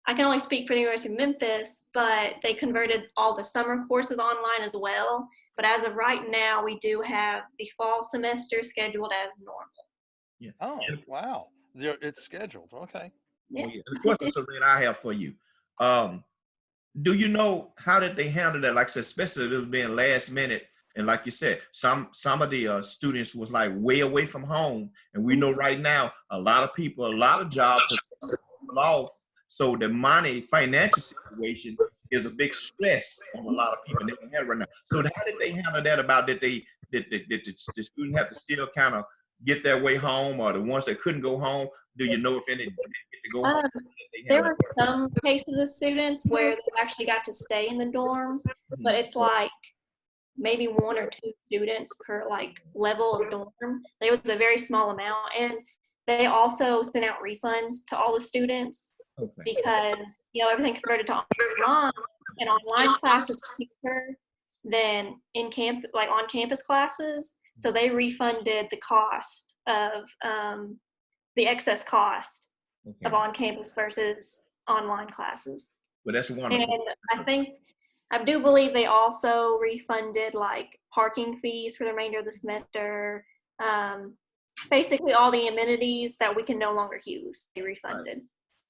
I can only speak for the University of Memphis, but they converted all the summer courses online as well. But as of right now, we do have the fall semester scheduled as normal. Yeah. Oh, wow. It's scheduled. Okay. Yeah. Oh, yeah. The question, Serena, I have for you. Do you know how did they handle that? Like I said, especially if it was being last minute. And like you said, some of the students was like way away from home. And we know right now, a lot of jobs are off. So the financial situation is a big stress on a lot of people that they have right now. So how did they handle that about that the student have to still kind of get their way home, or the ones that couldn't go home? Do you know if any did get to go home? There were some cases of students where they actually got to stay in the dorms, but it's like maybe 1 or 2 students per level of dorm. There was a very small amount, and they also sent out refunds to all the students because everything converted to online, and online classes cheaper than on campus classes. So they refunded the cost of the excess cost of on-campus versus online classes. Well, that's wonderful. And I do believe they also refunded parking fees for the remainder of the semester. Basically all the amenities that we can no longer use, they refunded.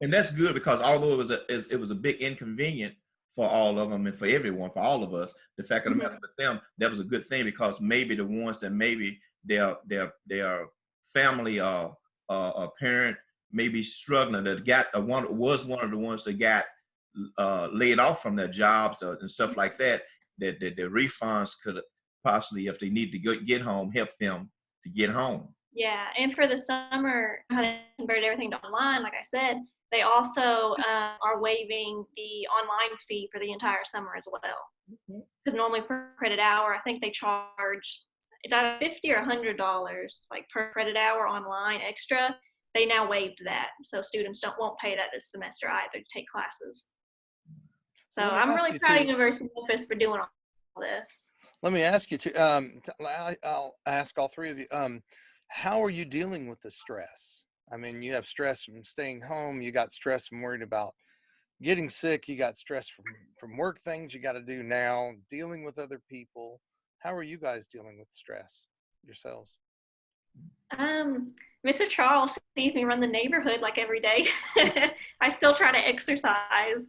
And that's good because although it was a big inconvenience for all of them and for everyone, for all of us, the fact of the matter with them, that was a good thing because maybe the ones that maybe their family or a parent maybe struggling that was one of the ones that got laid off from their jobs and stuff like that, that the refunds could possibly, if they need to get home, help them to get home. Yeah, and for the summer, how they converted everything to online, like I said, they also are waiving the online fee for the entire summer as well. Because normally per credit hour, I think they charge, it's either $50 or $100 per credit hour online extra. They now waived that, so students won't pay that this semester either to take classes. So I'm really proud of University of Memphis for doing all this. Let me ask you I'll ask all three of you. How are you dealing with the stress? I mean, you have stress from staying home. You got stress from worried about getting sick. You got stress from work things you got to do now, dealing with other people. How are you guys dealing with stress yourselves? Mr. Charles sees me run the neighborhood every day. I still try to exercise,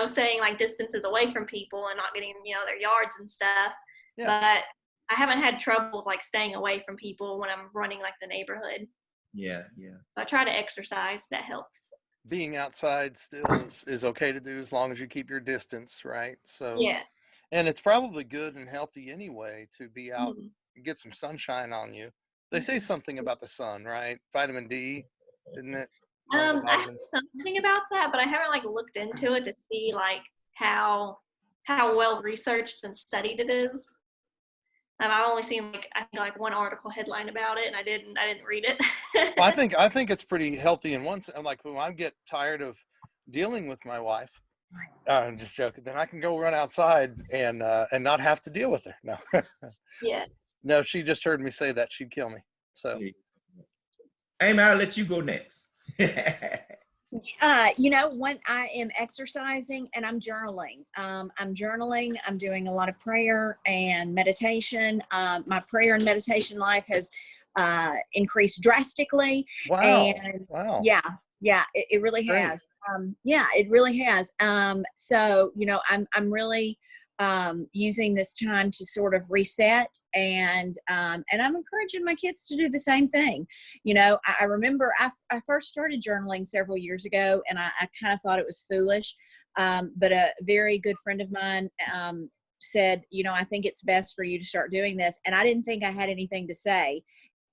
staying distances away from people and not getting, their yards and stuff. Yeah. But I haven't had troubles staying away from people when I'm running the neighborhood. Yeah. So I try to exercise. That helps. Being outside still is okay to do as long as you keep your distance, right? So yeah. And it's probably good and healthy anyway to be out and get some sunshine on you. They say something about the sun, right? Vitamin D, isn't it? I have something about that, but I haven't looked into it to see how well researched and studied it is. I've only seen I think one article headline about it, and I didn't read it. Well, I think it's pretty healthy in one sense. When I get tired of dealing with my wife, I'm just joking, then I can go run outside and not have to deal with her. No. Yeah. No, she just heard me say that she'd kill me. So, Amy, I'll let you go next. When I am exercising and I'm journaling, I'm doing a lot of prayer and meditation. My prayer and meditation life has increased drastically. Wow. And Wow. yeah, it really Great. has. Yeah, it really has. So, I'm really using this time to sort of reset, and I'm encouraging my kids to do the same thing. I remember I first started journaling several years ago, and I kind of thought it was foolish, but a very good friend of mine said, I think it's best for you to start doing this, and I didn't think I had anything to say,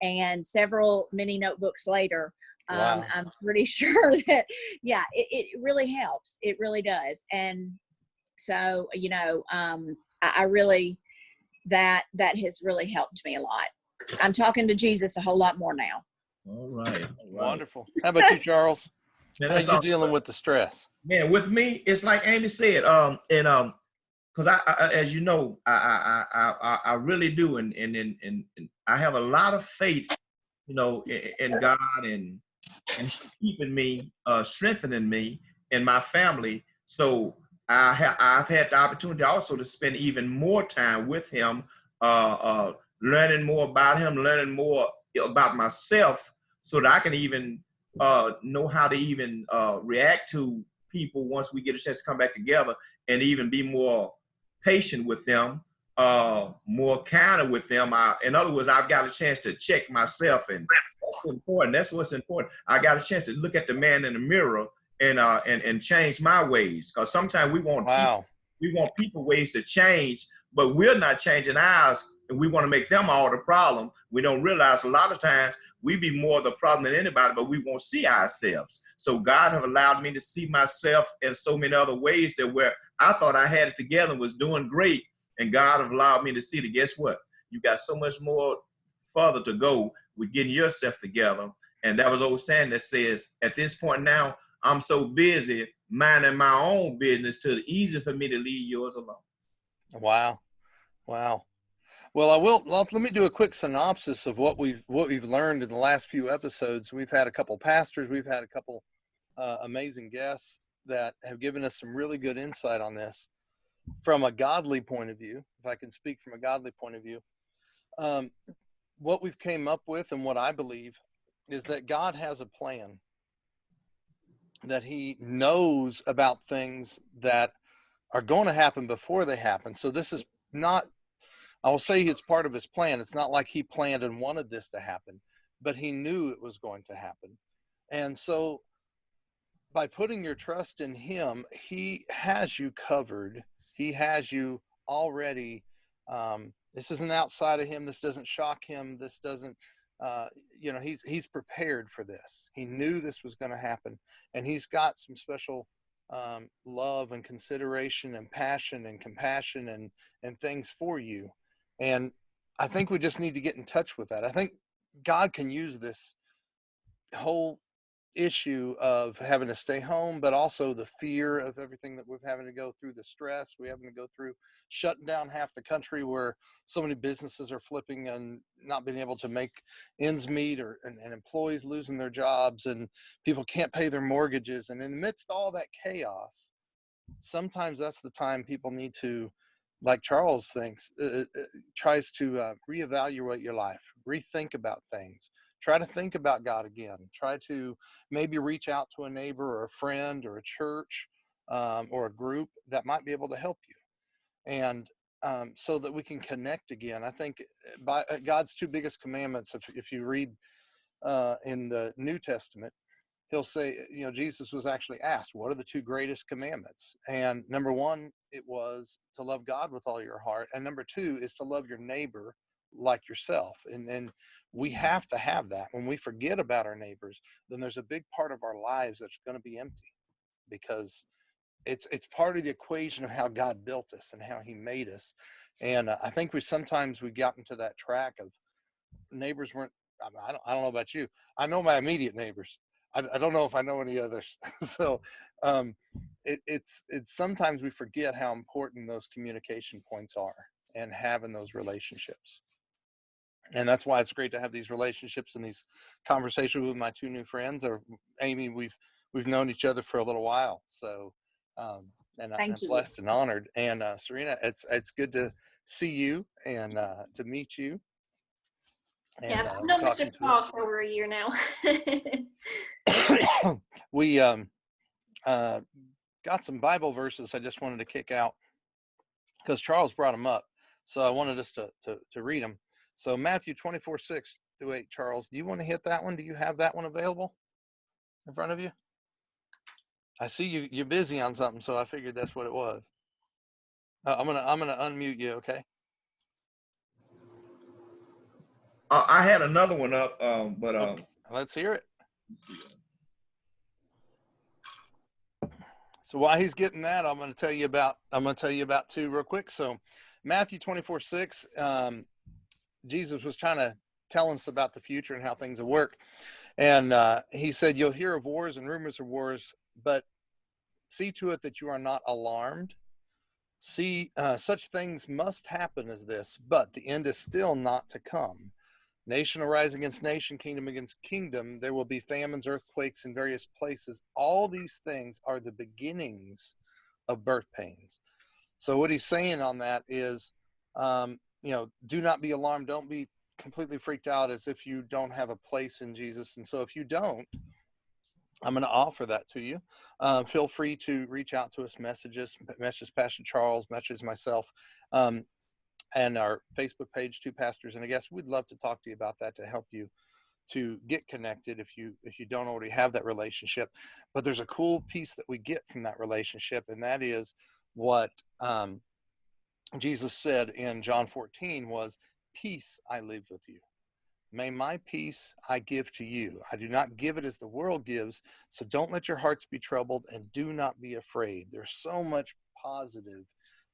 and several mini notebooks later, Wow. I'm pretty sure that it really helps. It really does. And so, I really, that has really helped me a lot. I'm talking to Jesus a whole lot more now. All right. Wonderful. How about you, Charles? Man, How that's you all. dealing with the stress? Man, with me, it's like Amy said, because I, as you know, I really do, and I have a lot of faith, in God and keeping me, strengthening me and my family. So I've had the opportunity also to spend even more time with him, learning more about him, learning more about myself, so that I can even know how to even react to people once we get a chance to come back together, and even be more patient with them, more kinder with them. In other words, I've got a chance to check myself, and that's important. That's what's important. I got a chance to look at the man in the mirror and change my ways. Because sometimes we want people ways to change, but we're not changing ours, and we want to make them all the problem. We don't realize a lot of times we be more the problem than anybody, but we won't see ourselves. So God have allowed me to see myself in so many other ways that where I thought I had it together and was doing great, and God have allowed me to see that, guess what? You got so much more further to go with getting yourself together. And that was old saying that says, at this point now, I'm so busy minding my own business till it's easy for me to leave yours alone. Wow. Well, let me do a quick synopsis of what we've learned in the last few episodes. We've had a couple pastors, we've had a couple amazing guests that have given us some really good insight on this from a godly point of view. If I can speak from a godly point of view, what we've came up with and what I believe is that God has a plan, that he knows about things that are going to happen before they happen. So this is not, I'll say it's part of his plan. It's not like he planned and wanted this to happen, but he knew it was going to happen. And so by putting your trust in him, he has you covered. He has you already. This isn't outside of him. This doesn't shock him. This doesn't, he's prepared for this. He knew this was going to happen, and he's got some special love and consideration and passion and compassion and things for you. And I think we just need to get in touch with that. I think God can use this whole issue of having to stay home, but also the fear of everything that we're having to go through, the stress we're having to go through, shutting down half the country where so many businesses are flipping and not being able to make ends meet, and employees losing their jobs, and people can't pay their mortgages. And in the midst of all that chaos, sometimes that's the time people need to, like Charles tries to reevaluate your life, rethink about things. Try to think about God again. Try to maybe reach out to a neighbor or a friend or a church or a group that might be able to help you. And so that we can connect again. I think by God's two biggest commandments, if you read in the New Testament, he'll say, Jesus was actually asked, what are the two greatest commandments? And number one, it was to love God with all your heart. And number two is to love your neighbor like yourself. And we have to have that. When we forget about our neighbors, then there's a big part of our lives that's going to be empty, because it's part of the equation of how God built us and how he made us. And I think sometimes we got into that track of neighbors weren't, I don't know about you. I know my immediate neighbors. I don't know if I know any others. So it's sometimes we forget how important those communication points are and having those relationships. And that's why it's great to have these relationships and these conversations with my two new friends. Or Amy, we've we've known each other for a little while. So, and I'm Thank you. blessed and honored. And Serena, it's good to see you and to meet you. And, Yeah, I've known Mr. Charles for over a year now. We got some Bible verses I just wanted to kick out because Charles brought them up. So I wanted us to read them. So Matthew 24:6-8, Charles, do you want to hit that one? Do you have that one available in front of you? I see you're busy on something, so I figured that's what it was. I'm gonna unmute you, okay? I had another one up, but Okay, let's hear it. So while he's getting that, I'm going to tell you about two real quick. So Matthew 24:6, Jesus was trying to tell us about the future and how things will work. And he said, you'll hear of wars and rumors of wars, but see to it that you are not alarmed. See, such things must happen as this, but the end is still not to come. Nation will rise against nation, kingdom against kingdom. There will be famines, earthquakes in various places. All these things are the beginnings of birth pains. So what he's saying on that is, do not be alarmed. Don't be completely freaked out as if you don't have a place in Jesus. And so if you don't, I'm going to offer that to you. Feel free to reach out to us, message Pastor Charles, message myself. And our Facebook page, Two Pastors and a Guest. We'd love to talk to you about that to help you to get connected if you don't already have that relationship. But there's a cool piece that we get from that relationship, and that is what Jesus said in John 14 was, peace I leave with you. May my peace I give to you. I do not give it as the world gives, so don't let your hearts be troubled and do not be afraid. There's so much positive.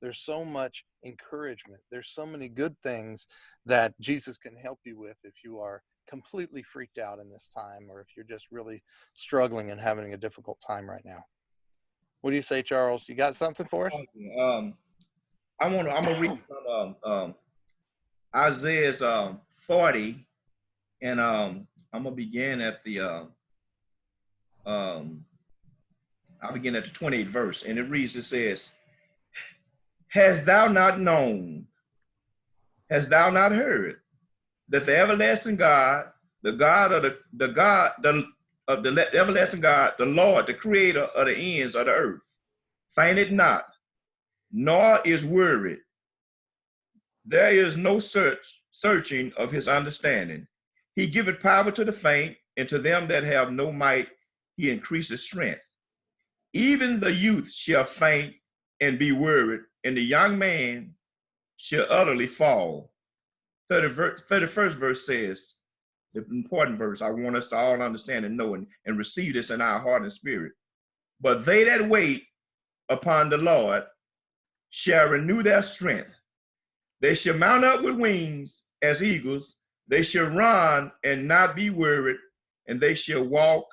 There's so much encouragement. There's so many good things that Jesus can help you with if you are completely freaked out in this time, or if you're just really struggling and having a difficult time right now. What do you say, Charles? You got something for us? I'm gonna read from Isaiah's 40, and I'm gonna begin at the I'll begin at the 28th verse, and it says, hast thou not known, hast thou not heard, that the everlasting God, the God of the everlasting God, the Lord, the creator of the ends of the earth, fainteth not, nor is worried. There is no searching of his understanding. He giveth power to the faint, and to them that have no might he increases strength. Even the youth shall faint and be worried, and the young man shall utterly fall. 31st verse says, the important verse, I want us to all understand and know and receive this in our heart and spirit. But they that wait upon the Lord shall renew their strength. They shall mount up with wings as eagles. They shall run and not be wearied, and they shall walk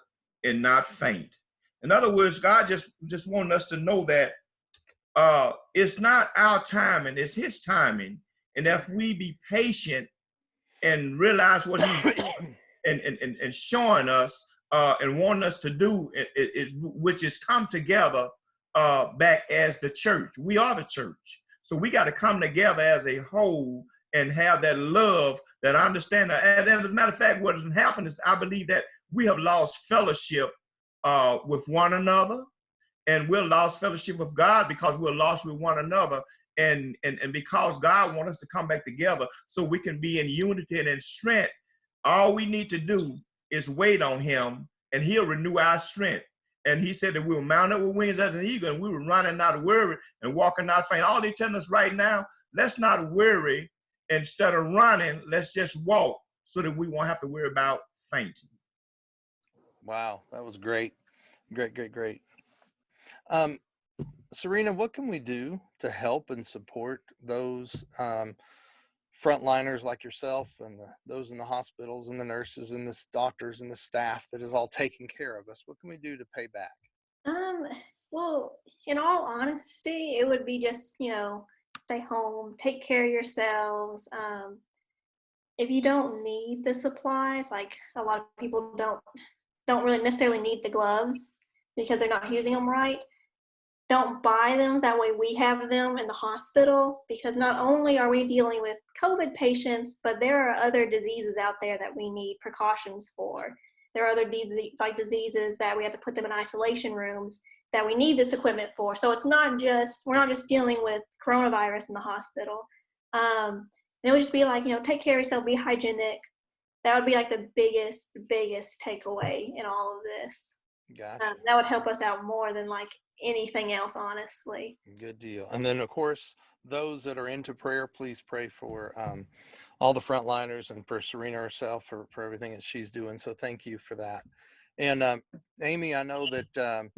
and not faint. In other words, God just wants us to know that it's not our timing, it's his timing. And if we be patient and realize what he's doing and showing us and wanting us to do, which is come together back as the church. We are the church. So we got to come together as a whole and have that love, that understanding. And as a matter of fact, what has happened is I believe that we have lost fellowship with one another, and we're lost fellowship with God because we're lost with one another. And because God wants us to come back together so we can be in unity and in strength, all we need to do is wait on him, and he'll renew our strength. And he said that we will mount up with wings as an eagle, and we will run and not worry, and walk and not faint. All he's telling us right now, let's not worry. Instead of running, let's just walk so that we won't have to worry about fainting. Wow, that was great. Great. Serena, what can we do to help and support those frontliners like yourself and those in the hospitals and the nurses and the doctors and the staff that is all taking care of us? What can we do to pay back? Well, in all honesty, it would be just, stay home, take care of yourselves. If you don't need the supplies, like a lot of people don't really necessarily need the gloves. because they're not using them right. Don't buy them. That way we have them in the hospital, because not only are we dealing with COVID patients, but there are other diseases out there that we need precautions for. There are other diseases that we have to put them in isolation rooms that we need this equipment for. So it's not just, we're not just dealing with coronavirus in the hospital. It would just be like, take care of yourself, be hygienic. That would be like the biggest takeaway in all of this. Gotcha. That would help us out more than like anything else, honestly. Good deal. And then, of course, those that are into prayer, please pray for all the frontliners and for Serena herself for everything that she's doing. So thank you for that. And Amy, I know that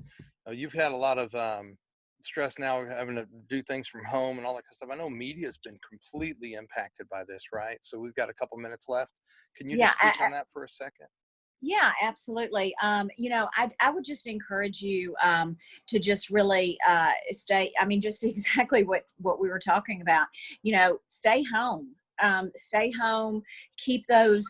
you've had a lot of stress now, having to do things from home and all that kind of stuff. I know media's been completely impacted by this, right? So we've got a couple minutes left. Can you just speak on that for a second? Yeah, absolutely. I would just encourage you to just really stay. I mean, just exactly what we were talking about. Stay home. Stay home. Keep those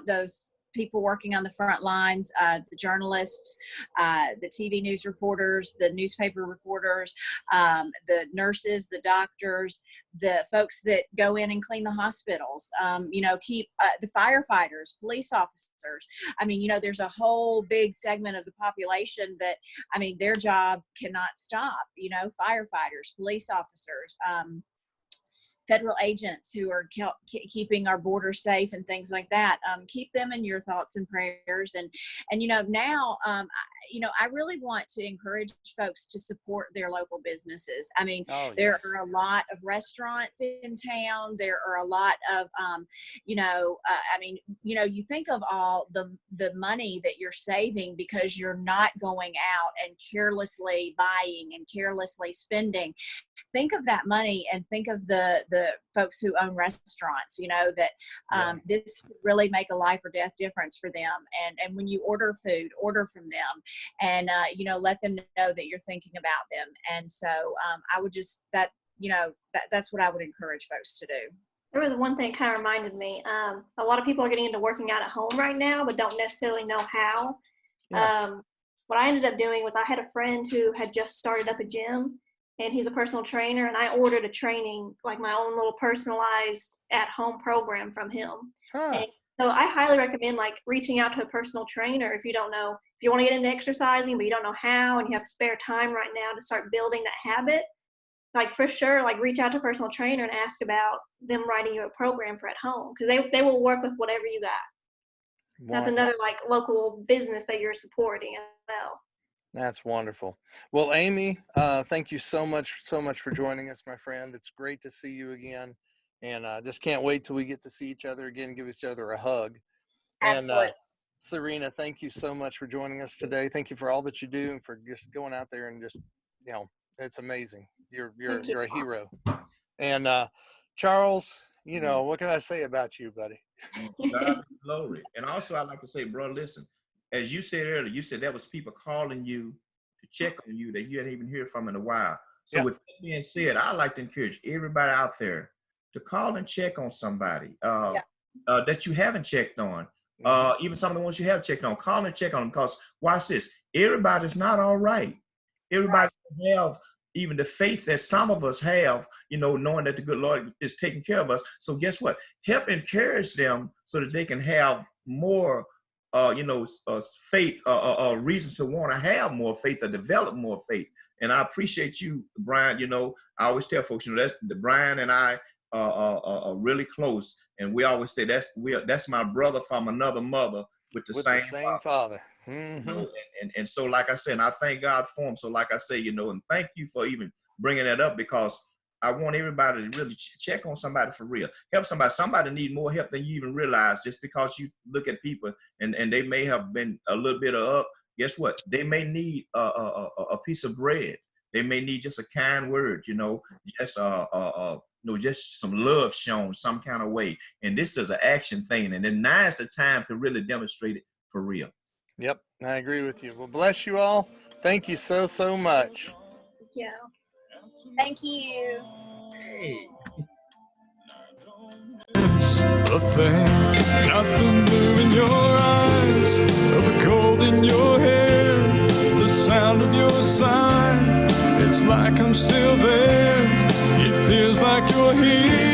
those people working on the front lines, the journalists, the TV news reporters, the newspaper reporters, the nurses, the doctors, the folks that go in and clean the hospitals, keep the firefighters, police officers. I mean, there's a whole big segment of the population that, their job cannot stop, firefighters, police officers, federal agents who are keeping our borders safe and things like that. Keep them in your thoughts and prayers. And now, I really want to encourage folks to support their local businesses. There are a lot of restaurants in town. There are a lot of, you think of all the money that you're saving because you're not going out and carelessly buying and carelessly spending. Think of that money and think of the folks who own restaurants, this could really make a life or death difference for them. And when you order food, order from them and, let them know that you're thinking about them. And so I would just, that's what I would encourage folks to do. There was one thing kind of reminded me. A lot of people are getting into working out at home right now, but don't necessarily know how. Yeah. What I ended up doing was I had a friend who had just started up a gym, and he's a personal trainer, and I ordered a training, like my own little personalized at-home program from him. And so I highly recommend like reaching out to a personal trainer if you don't know, if you want to get into exercising, but you don't know how, and you have spare time right now to start building that habit. Like for sure, like reach out to a personal trainer and ask about them writing you a program for at home, because they will work with whatever you got. Wow. That's another like local business that you're supporting as well. That's wonderful. Well, Amy, thank you so much for joining us, my friend. It's great to see you again. And just can't wait till we get to see each other again and give each other a hug. Absolutely. And Serena, thank you so much for joining us today. Thank you for all that you do and for just going out there and just, it's amazing. You're a hero. And Charles, what can I say about you, buddy? God be glory. And also I'd like to say, bro, listen, as you said earlier, you said there was people calling you to check on you that you hadn't even heard from in a while. So with that being said, I'd like to encourage everybody out there to call and check on somebody that you haven't checked on. Even some of the ones you have checked on, call and check on them, because watch this, everybody's not all right. Everybody doesn't have even the faith that some of us have, knowing that the good Lord is taking care of us. So guess what? Help encourage them so that they can have more faith, reasons to want to have more faith or develop more faith. And I appreciate you, Brian. I always tell folks, that's Brian and I are really close, and we always say that's my brother from another mother with the same father. Mm-hmm. And so, like I said, and I thank God for him. So, like I say, and thank you for even bringing that up, because I want everybody to really check on somebody for real. Help somebody. Somebody need more help than you even realize. Just because you look at people and they may have been a little bit up, guess what? They may need a piece of bread. They may need just a kind word, just just some love shown some kind of way. And this is an action thing. And then now's the time to really demonstrate it for real. Yep, I agree with you. Well, bless you all. Thank you so much. Yeah. Thank you. Hey. A thing, nothing new in your eyes, of the cold in your hair, the sound of your sigh. It's like I'm still there. It feels like you're here.